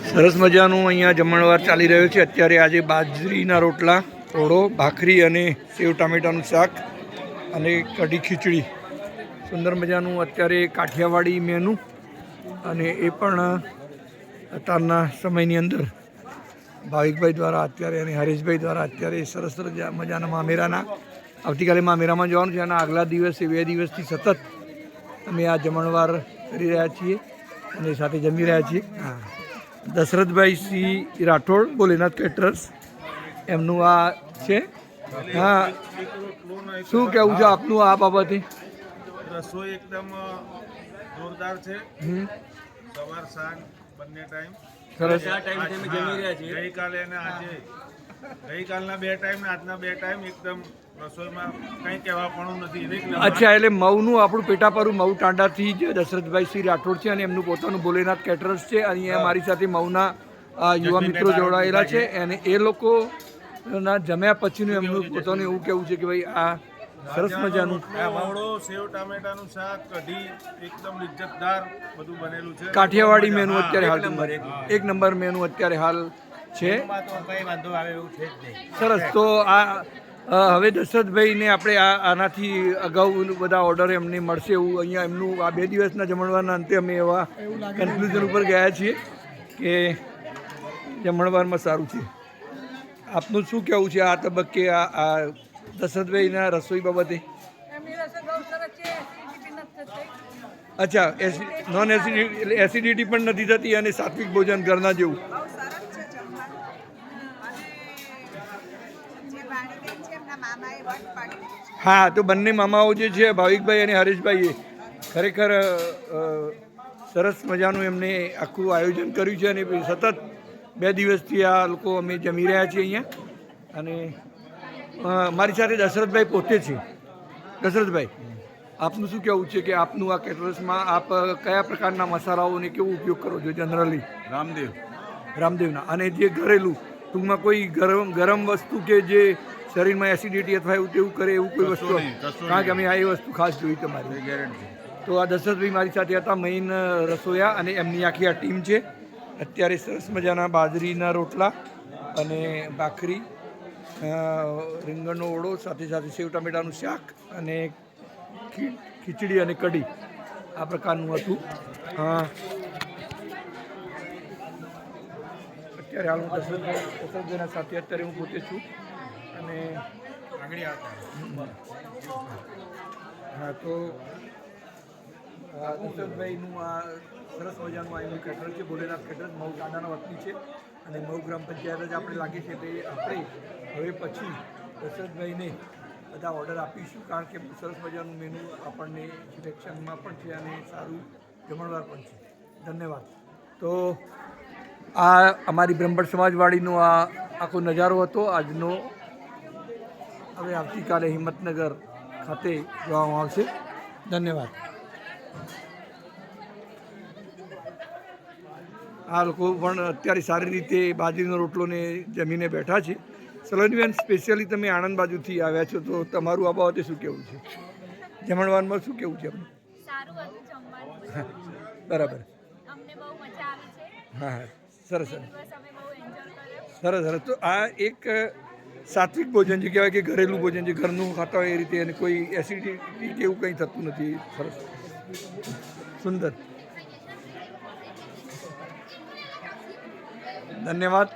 સરસ મજાનું અહીંયા જમણવાર ચાલી રહ્યો છે અત્યારે। આજે બાજરીના રોટલા, ઓળો, ભાખરી અને સેવ ટામેટાનું શાક અને કઢી ખીચડી, સુંદર મજાનું અત્યારે કાઠિયાવાડી મેનુ। અને એ પણ અત્યારના સમયની અંદર ભાવિકભાઈ દ્વારા અત્યારે અને હરેશભાઈ દ્વારા અત્યારે સરસ મજાના મામેરાના, આવતીકાલે મામેરામાં જવાનું છે અને આગલા દિવસે 2 દિવસથી સતત અમે આ જમણવાર કરી રહ્યા છીએ અને સાથે જમી રહ્યા છીએ। હા, દશરથભાઈ સી રાઠોડ, ભોલેનાથ કેટરર્સ, એમનું આ છે। હા, શું કહેવું છે આપનું આ બાબતે? રસોઈ એકદમ જોરદાર છે। સવાર સાંજ બંને ટાઈમ સરસ। ગઈકાલે અને આજે, ગઈકાલના 2 ટાઈમ ને આજના 2 ટાઈમ એકદમ રસોઈમાં કંઈ કહેવા પણ નથી। અચ્છા, એટલે મઉનું આપણું પેટાપરું મઉ ટાંડાથી જ દશરથભાઈ સી રાઠોડ છે અને એમનું પોતાનું ભોલેનાથ કેટરર્સ છે। અહીંયા મારી સાથે મઉના યુવા મિત્રો જોડાયેલા છે અને એ લોકોના જમ્યા પછીનું એમનું પોતાનું એવું કહેવું છે કે ભાઈ આ સરસ મજાનું મોળો, સેવ ટામેટાનું શાક, કઢી એકદમ લિજ્જતદાર બધું બનેલું છે। કાઠિયાવાડી મેનુ અત્યારે હાલ એક નંબર મેનુ અત્યારે હાલ છે। સરસ। તો આ હવે દશરથભાઈને આપણે આનાથી અગાઉ બધા ઓર્ડર એમને મળશે એવું અહીંયા એમનું આ 2 દિવસના જમણવારના અંતે અમે એવા કન્ક્લુઝન ઉપર ગયા છીએ કે જમણવારમાં સારું છે। આપનું શું કહેવું છે આ તબક્કે આ દશરથભાઈના રસોઈ બાબતે? અચ્છા, નોન એસિડિટી પણ નથી થતી અને સાત્વિક ભોજન ઘરના જેવું। હા, તો બંને મામાઓ જે છે ભાવિકભાઈ અને હરેશભાઈએ ખરેખર સરસ મજાનું એમને આખું આયોજન કર્યું છે અને સતત 2 દિવસથી આ લોકો અમે જમી રહ્યા છીએ અહીંયા। અને મારી સાથે દશરથભાઈ પોતે છે। દશરથભાઈ, આપનું શું કહેવું છે કે આપનું આ કેટરર્સમાં આપ કયા પ્રકારના મસાલાઓને કેવો ઉપયોગ કરો છો જનરલી? રામદેવના। અને જે ઘરેલું ટૂંકમાં કોઈ ગરમ વસ્તુ કે જે શરીરમાં એસિડિટી અથવા એવું તેવું કરે એવું કોઈ વસ્તુ? કારણ કે અમે આ વસ્તુ ખાસ જોઈ તમારી ગેરંટી। તો આ દશરથભાઈ મારી સાથે હતા, મેઇન રસોયા, અને એમની આખી આ ટીમ છે। અત્યારે સરસ મજાના બાજરીના રોટલા અને ભાખરી, રીંગણનો ઓળો, સાથે સાથે સેવ ટામેટાનું શાક અને ખીચડી અને કઢી આ પ્રકારનું હતું। અત્યારે હાલ હું દશરથભાઈના સાથે અત્યારે હું પોતે છું અને આગળ આવતા। હા, તો દશરથભાઈનું આ સરસ મજાનું આ એમનું કેટરર્સ છે, ભોલેનાથ કેટરર્સ, મઉ ટાંડાના વતની છે અને મઉ ગ્રામ પંચાયત જ આપણે લાગે છે। એટલે આપણે હવે પછી દશરથભાઈને બધા ઓર્ડર આપીશું કારણ કે સરસ મજાનું મેનુ આપણને સિલેક્શનમાં પણ છે અને સારું જમણવાર પણ છે। ધન્યવાદ। તો આ અમારી બ્રહ્મભટ્ટ સમાજવાડીનો આ આખો નજારો હતો આજનો। હવે આવતીકાલે હિંમતનગર ખાતે જોવામાં આવશે। ધન્યવાદ। આ લોકો પણ અત્યારે સારી રીતે બાજરીનો રોટલોને જમીને બેઠા છે। સલોનીબેન, સ્પેશિયલી તમે આણંદ બાજુથી આવ્યા છો, તો તમારું આ બાબતે શું કહેવું છે? જમણવારમાં શું કહેવું છે? બરાબર। હા, સરસ સરસ સરસ। તો આ એક સાત્વિક ભોજન છે, કહેવાય કે ઘરેલું ભોજન છે, ઘરનું ખાતા હોય એ રીતે, અને કોઈ એસિડિટી કે એવું કંઈ થતું નથી। સરસ, સુંદર, ધન્યવાદ।